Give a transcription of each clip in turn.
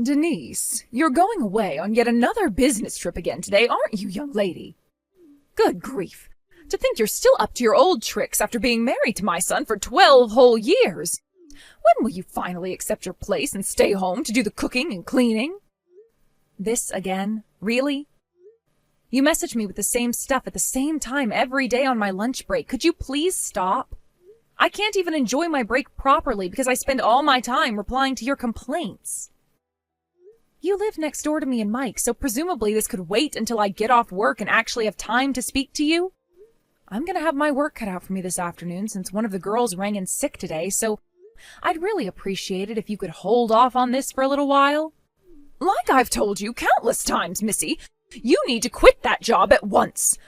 Denise, you're going away on yet another business trip again today, aren't you, young lady? Good grief. To think you're still up to your old tricks after being married to my son for 12 whole years. When will you finally accept your place and stay home to do the cooking and cleaning? This again? Really? You message me with the same stuff at the same time every day on my lunch break. Could you please stop? I can't even enjoy my break properly because I spend all my time replying to your complaints. You live next door to me and Mike, so presumably this could wait until I get off work and actually have time to speak to you. I'm gonna have my work cut out for me this afternoon since one of the girls rang in sick today, so I'd really appreciate it if you could hold off on this for a little while. Like I've told you countless times, Missy, you need to quit that job at once.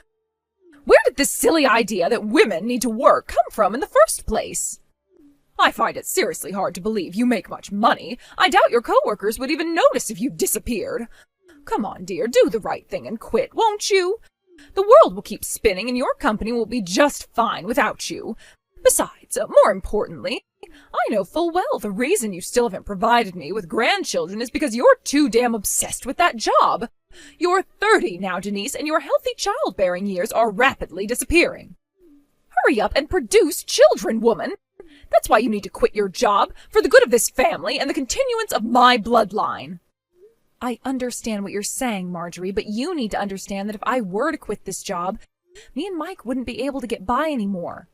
Where did this silly idea that women need to work come from in the first place? I find it seriously hard to believe you make much money. I doubt your coworkers would even notice if you disappeared. Come on, dear, do the right thing and quit, won't you? The world will keep spinning and your company will be just fine without you. Besides, more importantly, I know full well the reason you still haven't provided me with grandchildren is because you're too damn obsessed with that job. You're 30 now, Denise, and your healthy childbearing years are rapidly disappearing. Hurry up and produce children, woman. That's why you need to quit your job, for the good of this family and the continuance of my bloodline. I understand what you're saying, Marjorie, but you need to understand that if I were to quit this job, me and Mike wouldn't be able to get by anymore.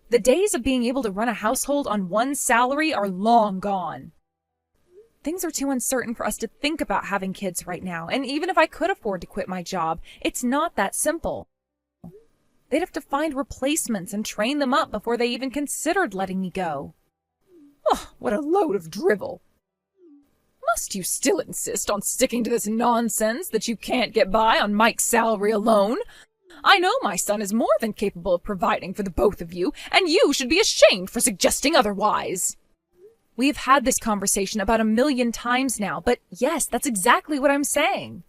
The days of being able to run a household on one salary are long gone. Things are too uncertain for us to think about having kids right now, and even if I could afford to quit my job, it's not that simple. They'd have to find replacements and train them up before they even considered letting me go. Oh, what a load of drivel. Must you still insist on sticking to this nonsense that you can't get by on Mike's salary alone? I know my son is more than capable of providing for the both of you, and you should be ashamed for suggesting otherwise. We've had this conversation about 1,000,000 times now, but yes, that's exactly what I'm saying.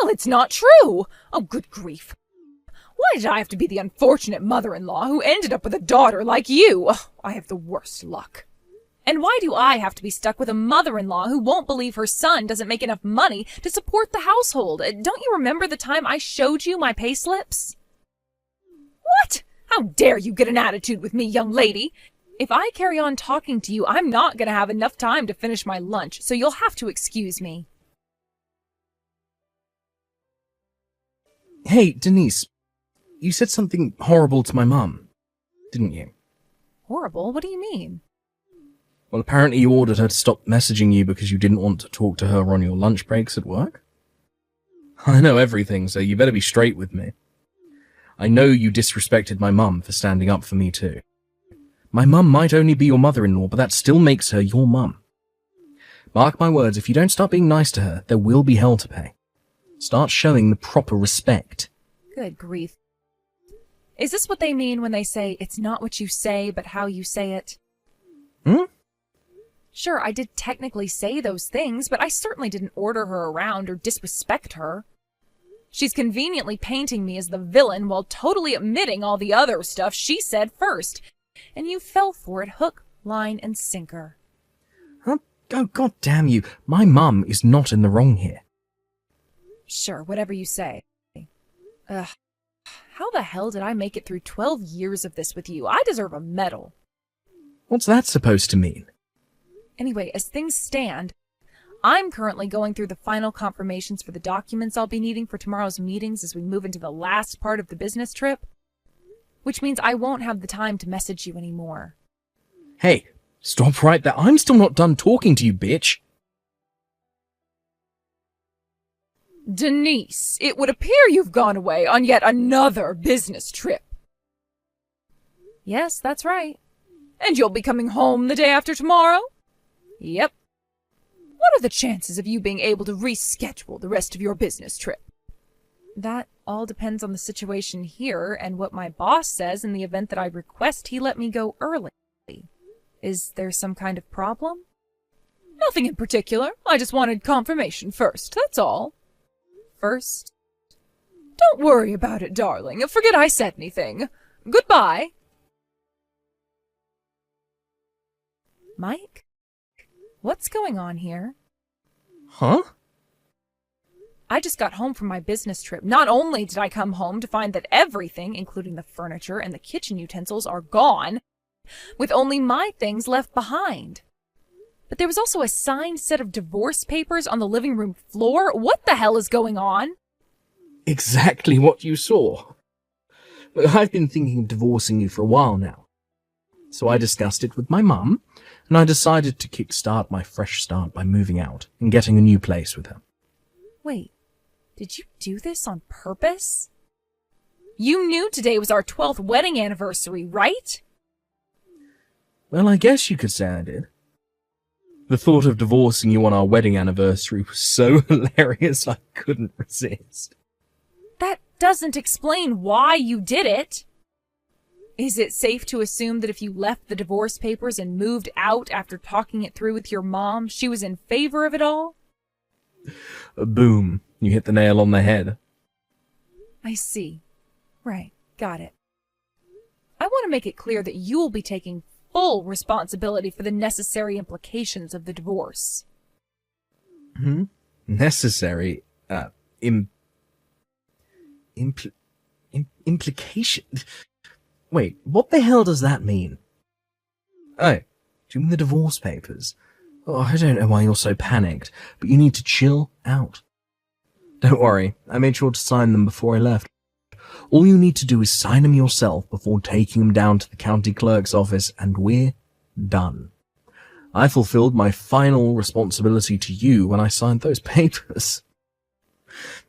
Well, it's not true. Oh, good grief. Why did I have to be the unfortunate mother-in-law who ended up with a daughter like you? Oh, I have the worst luck. And why do I have to be stuck with a mother-in-law who won't believe her son doesn't make enough money to support the household? Don't you remember the time I showed you my payslips? What? How dare you get an attitude with me, young lady? If I carry on talking to you, I'm not going to have enough time to finish my lunch, so you'll have to excuse me. Hey, Denise, you said something horrible to my mum, didn't you? Horrible? What do you mean? Well, apparently you ordered her to stop messaging you because you didn't want to talk to her on your lunch breaks at work. I know everything, so you better be straight with me. I know you disrespected my mum for standing up for me too. My mum might only be your mother-in-law, but that still makes her your mum. Mark my words, if you don't start being nice to her, there will be hell to pay. Start showing the proper respect. Good grief. Is this what they mean when they say, it's not what you say, but how you say it? Sure, I did technically say those things, but I certainly didn't order her around or disrespect her. She's conveniently painting me as the villain while totally omitting all the other stuff she said first. And you fell for it hook, line, and sinker. Huh? Oh, God damn you. My mum is not in the wrong here. Sure, whatever you say. Ugh. How the hell did I make it through 12 years of this with you? I deserve a medal. What's that supposed to mean? Anyway, as things stand, I'm currently going through the final confirmations for the documents I'll be needing for tomorrow's meetings as we move into the last part of the business trip. Which means I won't have the time to message you anymore. Hey, stop right there. I'm still not done talking to you, bitch. Denise, it would appear you've gone away on yet another business trip. Yes, that's right. And you'll be coming home the day after tomorrow? Yep. What are the chances of you being able to reschedule the rest of your business trip? That all depends on the situation here and what my boss says in the event that I request he let me go early. Is there some kind of problem? Nothing in particular. I just wanted confirmation first, that's all. First? Don't worry about it, darling. Forget I said anything. Goodbye. Mike? What's going on here? Huh? I just got home from my business trip. Not only did I come home to find that everything, including the furniture and the kitchen utensils, are gone, with only my things left behind. But there was also a signed set of divorce papers on the living room floor. What the hell is going on? Exactly what you saw. But I've been thinking of divorcing you for a while now. So I discussed it with my mum, and I decided to kickstart my fresh start by moving out and getting a new place with her. Wait, did you do this on purpose? You knew today was our 12th wedding anniversary, right? Well, I guess you could say I did. The thought of divorcing you on our wedding anniversary was so hilarious I couldn't resist. That doesn't explain why you did it. Is it safe to assume that if you left the divorce papers and moved out after talking it through with your mom, she was in favor of it all? Boom. You hit the nail on the head. I see. Right. Got it. I want to make it clear that you will be taking full responsibility for the necessary implications of the divorce. Necessary? Implication? Wait, what the hell does that mean? Oh, do you mean the divorce papers? Oh, I don't know why you're so panicked, but you need to chill out. Don't worry, I made sure to sign them before I left. All you need to do is sign them yourself before taking them down to the county clerk's office, and we're done. I fulfilled my final responsibility to you when I signed those papers.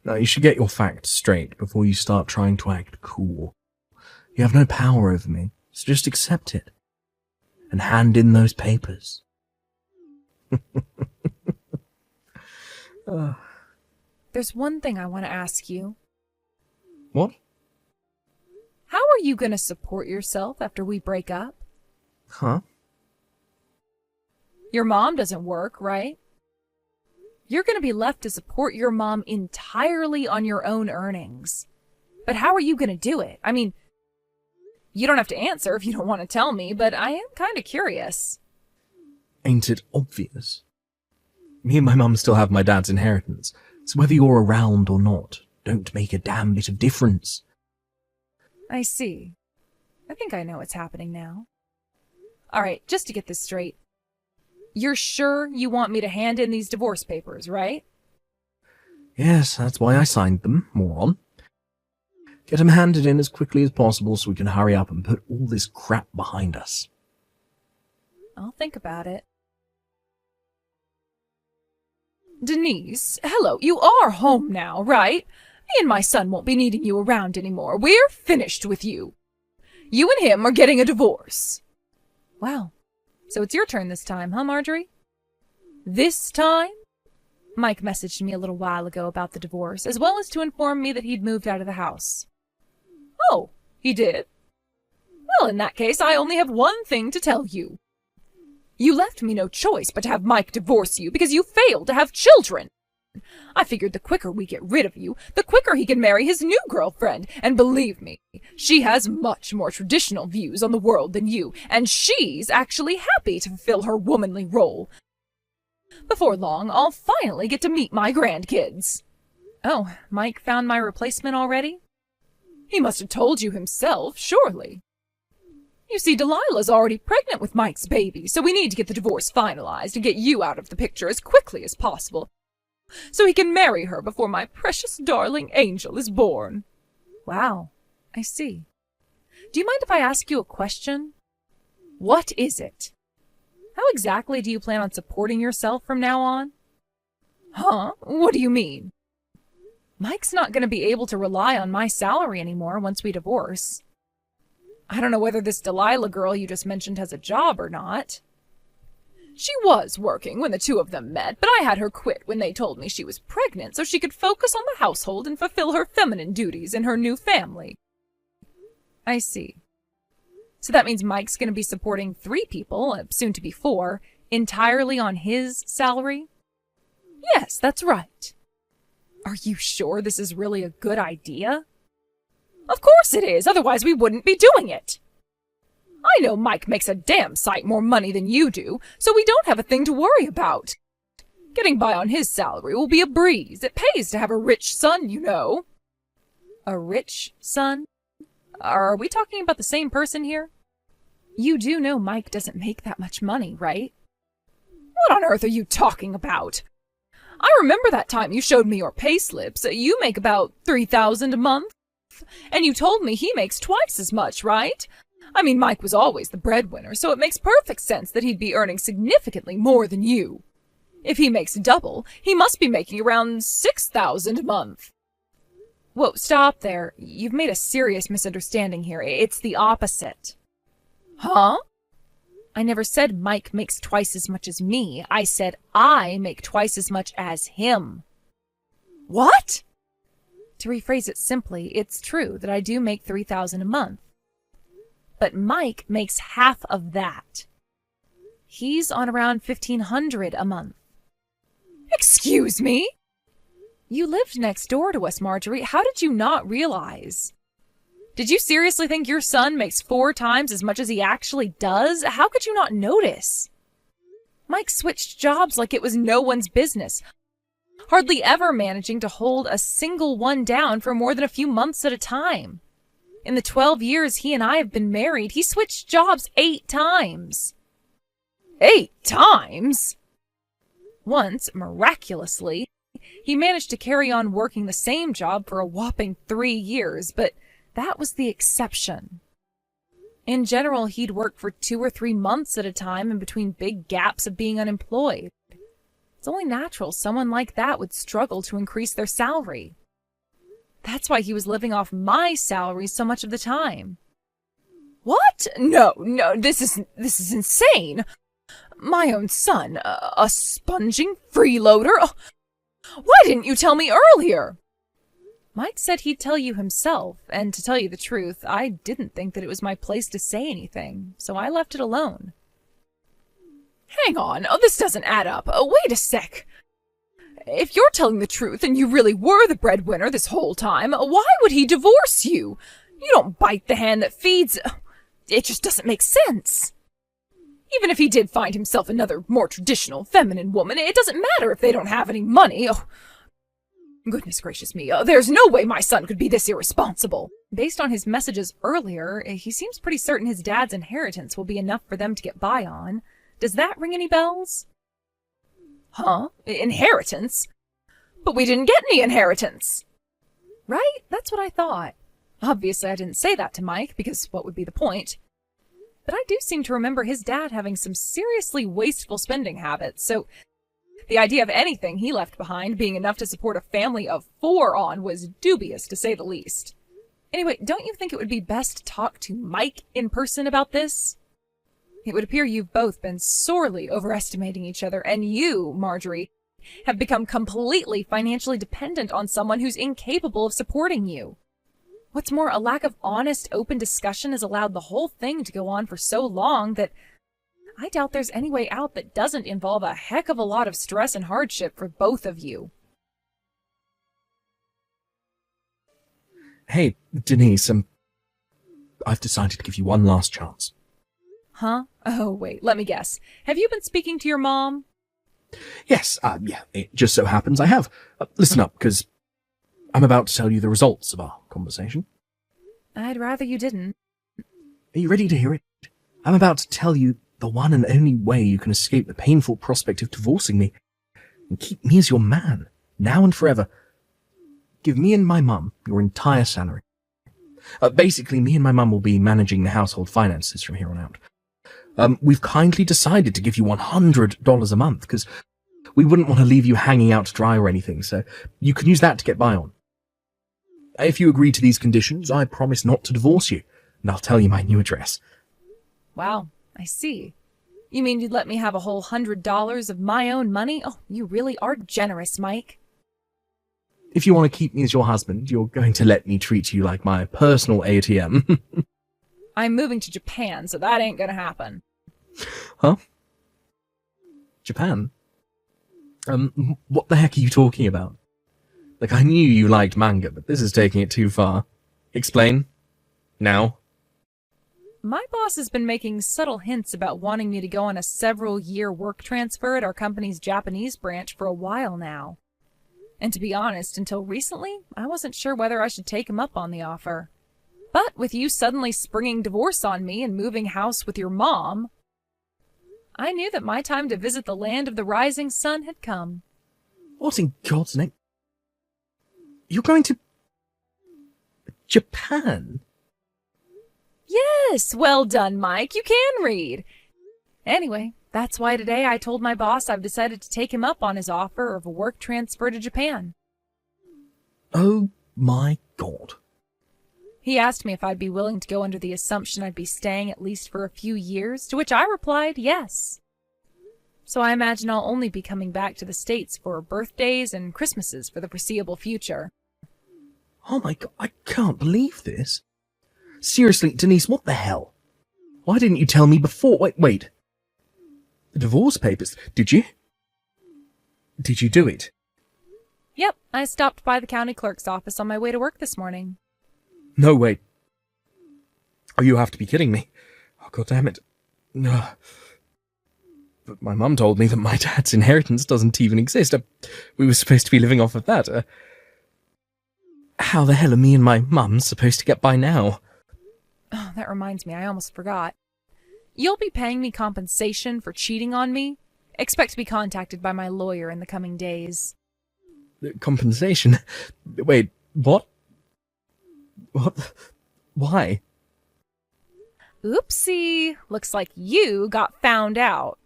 Now, you should get your facts straight before you start trying to act cool. You have no power over me, so just accept it. And hand in those papers. There's one thing I want to ask you. What? How are you going to support yourself after we break up? Huh? Your mom doesn't work, right? You're going to be left to support your mom entirely on your own earnings. But how are you going to do it? I mean, you don't have to answer if you don't want to tell me, but I am kind of curious. Ain't it obvious? Me and my mum still have my dad's inheritance, so whether you're around or not, don't make a damn bit of difference. I see. I think I know what's happening now. All right, just to get this straight. You're sure you want me to hand in these divorce papers, right? Yes, that's why I signed them, moron. Get them handed in as quickly as possible so we can hurry up and put all this crap behind us. I'll think about it. Denise, hello, you are home now, right? Me and my son won't be needing you around anymore. We're finished with you. You and him are getting a divorce. Wow. So it's your turn this time, huh, Marjorie? This time? Mike messaged me a little while ago about the divorce, as well as to inform me that he'd moved out of the house. Oh, he did? Well, in that case, I only have one thing to tell you. You left me no choice but to have Mike divorce you because you failed to have children. I figured the quicker we get rid of you, the quicker he can marry his new girlfriend. And believe me, she has much more traditional views on the world than you, and she's actually happy to fulfill her womanly role. Before long, I'll finally get to meet my grandkids. Oh, Mike found my replacement already? He must have told you himself, surely. You see, Delilah's already pregnant with Mike's baby, so we need to get the divorce finalized and get you out of the picture as quickly as possible, so he can marry her before my precious darling angel is born. Wow, I see. Do you mind if I ask you a question? What is it? How exactly do you plan on supporting yourself from now on? Huh? What do you mean? Mike's not going to be able to rely on my salary anymore once we divorce. I don't know whether this Delilah girl you just mentioned has a job or not. She was working when the two of them met, but I had her quit when they told me she was pregnant so she could focus on the household and fulfill her feminine duties in her new family. I see. So that means Mike's going to be supporting 3 people, soon to be 4, entirely on his salary? Yes, that's right. Are you sure this is really a good idea? Of course it is, otherwise we wouldn't be doing it. I know Mike makes a damn sight more money than you do, so we don't have a thing to worry about. Getting by on his salary will be a breeze. It pays to have a rich son, you know. A rich son? Are we talking about the same person here? You do know Mike doesn't make that much money, right? What on earth are you talking about? I remember that time you showed me your payslips. You make about $3,000 a month. And you told me he makes twice as much, right? I mean, Mike was always the breadwinner, so it makes perfect sense that he'd be earning significantly more than you. If he makes double, he must be making around $6,000 a month. Whoa, stop there. You've made a serious misunderstanding here. It's the opposite. Huh? I never said Mike makes twice as much as me. I said I make twice as much as him. What? To rephrase it simply, it's true that I do make $3,000 a month. But Mike makes half of that. He's on around $1,500 a month. Excuse me? You lived next door to us, Marjorie. How did you not realize? Did you seriously think your son makes 4 times as much as he actually does? How could you not notice? Mike switched jobs like it was no one's business, hardly ever managing to hold a single one down for more than a few months at a time. In the 12 years he and I have been married, he switched jobs 8 times. 8 times? Once, miraculously, he managed to carry on working the same job for a whopping 3 years, but that was the exception. In general, he'd work for 2 or 3 months at a time in between big gaps of being unemployed. It's only natural someone like that would struggle to increase their salary. That's why he was living off my salary so much of the time. What? No, this is insane. My own son, a sponging freeloader? Oh, why didn't you tell me earlier? Mike said he'd tell you himself, and to tell you the truth, I didn't think that it was my place to say anything, so I left it alone. Hang on, this doesn't add up. Wait a sec. If you're telling the truth and you really were the breadwinner this whole time, why would he divorce you? You don't bite the hand that feeds. It just doesn't make sense. Even if he did find himself another more traditional feminine woman, it doesn't matter if they don't have any money. Oh, goodness gracious me, there's no way my son could be this irresponsible. Based on his messages earlier, he seems pretty certain his dad's inheritance will be enough for them to get by on. Does that ring any bells? Huh? Inheritance? But we didn't get any inheritance. Right? That's what I thought. Obviously, I didn't say that to Mike, because what would be the point? But I do seem to remember his dad having some seriously wasteful spending habits, so the idea of anything he left behind being enough to support a family of 4 on was dubious, to say the least. Anyway, don't you think it would be best to talk to Mike in person about this? It would appear you've both been sorely overestimating each other, and you, Marjorie, have become completely financially dependent on someone who's incapable of supporting you. What's more, a lack of honest, open discussion has allowed the whole thing to go on for so long that I doubt there's any way out that doesn't involve a heck of a lot of stress and hardship for both of you. Hey, Denise, I've decided to give you one last chance. Huh? Oh, wait, let me guess. Have you been speaking to your mom? Yes, yeah, it just so happens I have. Listen up, because I'm about to tell you the results of our conversation. I'd rather you didn't. Are you ready to hear it? I'm about to tell you the one and only way you can escape the painful prospect of divorcing me and keep me as your man, now and forever. Give me and my mum your entire salary. Basically, me and my mum will be managing the household finances from here on out. We've kindly decided to give you $100 a month because we wouldn't want to leave you hanging out to dry or anything, so you can use that to get by on. If you agree to these conditions, I promise not to divorce you, and I'll tell you my new address. Wow, I see. You mean you'd let me have a whole $100 of my own money? Oh, you really are generous, Mike. If you want to keep me as your husband, you're going to let me treat you like my personal ATM. I'm moving to Japan, so that ain't gonna happen. Huh? Japan? What the heck are you talking about? Like, I knew you liked manga, but this is taking it too far. Explain. Now. My boss has been making subtle hints about wanting me to go on a several-year work transfer at our company's Japanese branch for a while now. And to be honest, until recently, I wasn't sure whether I should take him up on the offer. But with you suddenly springing divorce on me and moving house with your mom, I knew that my time to visit the land of the rising sun had come. What in God's name? You're going to Japan? Yes, well done, Mike. You can read. Anyway, that's why today I told my boss I've decided to take him up on his offer of a work transfer to Japan. Oh my God. He asked me if I'd be willing to go under the assumption I'd be staying at least for a few years, to which I replied yes. So I imagine I'll only be coming back to the States for birthdays and Christmases for the foreseeable future. Oh my God, I can't believe this. Seriously, Denise, what the hell? Why didn't you tell me before? Wait. The divorce papers, did you? Did you do it? Yep, I stopped by the county clerk's office on my way to work this morning. No, wait. Oh, you have to be kidding me. Oh, God damn it. No. But my mum told me that my dad's inheritance doesn't even exist. We were supposed to be living off of that. How the hell are me and my mum supposed to get by now? Oh, that reminds me, I almost forgot. You'll be paying me compensation for cheating on me. Expect to be contacted by my lawyer in the coming days. Compensation? Wait, what? What? Why? Oopsie. Looks like you got found out.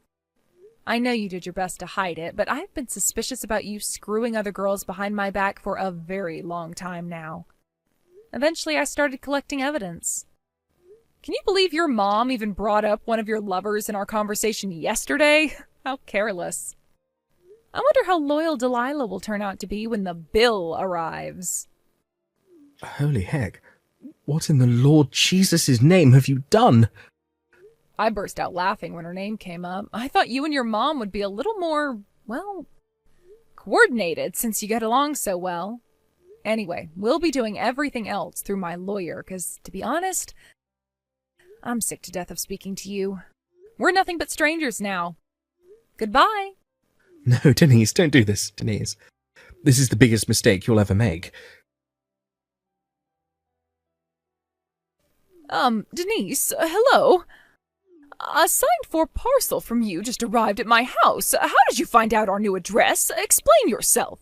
I know you did your best to hide it, but I've been suspicious about you screwing other girls behind my back for a very long time now. Eventually, I started collecting evidence. Can you believe your mom even brought up one of your lovers in our conversation yesterday? How careless. I wonder how loyal Delilah will turn out to be when the bill arrives. Holy heck. What in the Lord Jesus' name have you done? I burst out laughing when her name came up. I thought you and your mom would be a little more, well, coordinated since you get along so well. Anyway, we'll be doing everything else through my lawyer, because, to be honest, I'm sick to death of speaking to you. We're nothing but strangers now. Goodbye. No, Denise, don't do this, Denise. This is the biggest mistake you'll ever make. Denise, hello? A signed-for parcel from you just arrived at my house. How did you find out our new address? Explain yourself.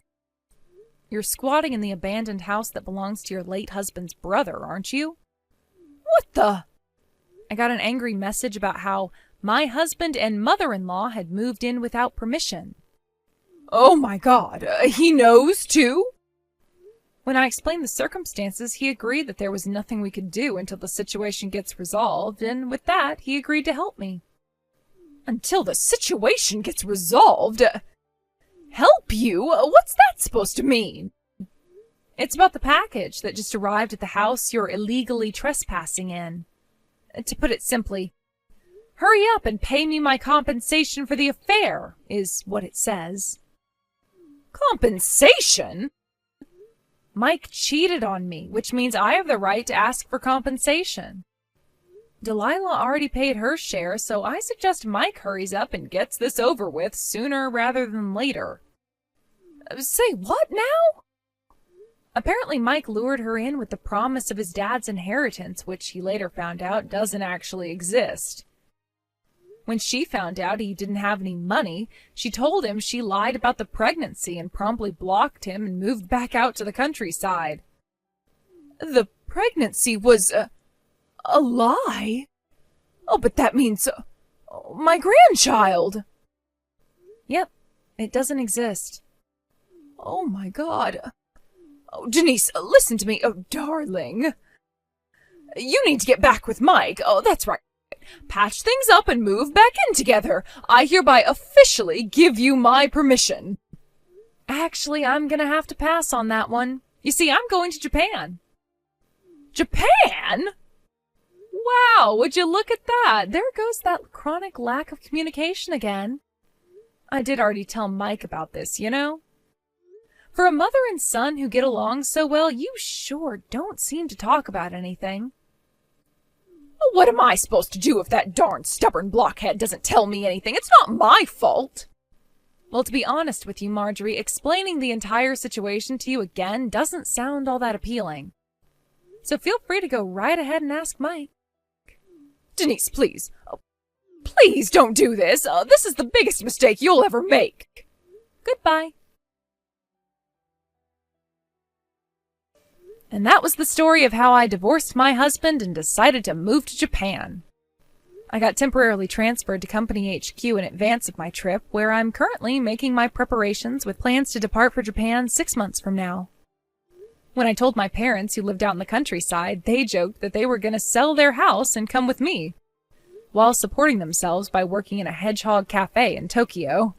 You're squatting in the abandoned house that belongs to your late husband's brother, aren't you? What the? I got an angry message about how my husband and mother-in-law had moved in without permission. Oh my God, he knows too? When I explained the circumstances, he agreed that there was nothing we could do until the situation gets resolved, and with that, he agreed to help me. Until the situation gets resolved? Help you? What's that supposed to mean? It's about the package that just arrived at the house you're illegally trespassing in. To put it simply, hurry up and pay me my compensation for the affair, is what it says. Compensation? Mike cheated on me, which means I have the right to ask for compensation. Delilah already paid her share, so I suggest Mike hurries up and gets this over with sooner rather than later. Say what now? Apparently Mike lured her in with the promise of his dad's inheritance, which he later found out doesn't actually exist. When she found out he didn't have any money, she told him she lied about the pregnancy and promptly blocked him and moved back out to the countryside. The pregnancy was a lie? Oh, but that means my grandchild. Yep, it doesn't exist. Oh my God. Oh, Denise, listen to me. Oh, darling. You need to get back with Mike. Oh, that's right. Patch things up and move back in together. I hereby officially give you my permission. Actually, I'm gonna have to pass on that one. You see, I'm going to Japan. Japan? Wow, would you look at that? There goes that chronic lack of communication again. I did already tell Mike about this, you know? For a mother and son who get along so well, you sure don't seem to talk about anything. What am I supposed to do if that darn stubborn blockhead doesn't tell me anything? It's not my fault. Well, to be honest with you, Marjorie, explaining the entire situation to you again doesn't sound all that appealing. So feel free to go right ahead and ask Mike. Denise, please. Please don't do this. This is the biggest mistake you'll ever make. Goodbye. And that was the story of how I divorced my husband and decided to move to Japan. I got temporarily transferred to Company HQ in advance of my trip, where I'm currently making my preparations with plans to depart for Japan 6 months from now. When I told my parents, who lived out in the countryside, they joked that they were going to sell their house and come with me, while supporting themselves by working in a hedgehog cafe in Tokyo.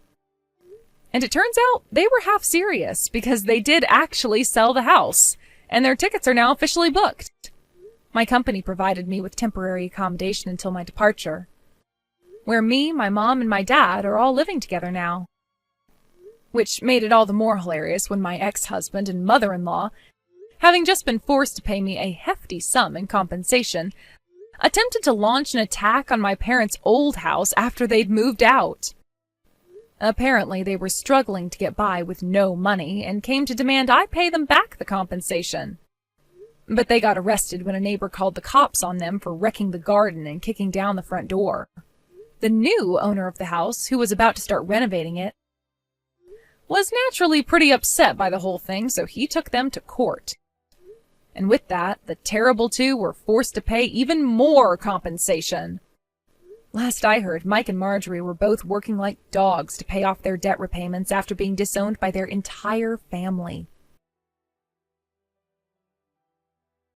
And it turns out they were half serious, because they did actually sell the house, and their tickets are now officially booked. My company provided me with temporary accommodation until my departure, where me, my mom, and my dad are all living together now. Which made it all the more hilarious when my ex-husband and mother-in-law, having just been forced to pay me a hefty sum in compensation, attempted to launch an attack on my parents' old house after they'd moved out. Apparently, they were struggling to get by with no money and came to demand I pay them back the compensation. But they got arrested when a neighbor called the cops on them for wrecking the garden and kicking down the front door. The new owner of the house, who was about to start renovating it, was naturally pretty upset by the whole thing, so he took them to court. And with that, the terrible two were forced to pay even more compensation. Last I heard, Mike and Marjorie were both working like dogs to pay off their debt repayments after being disowned by their entire family.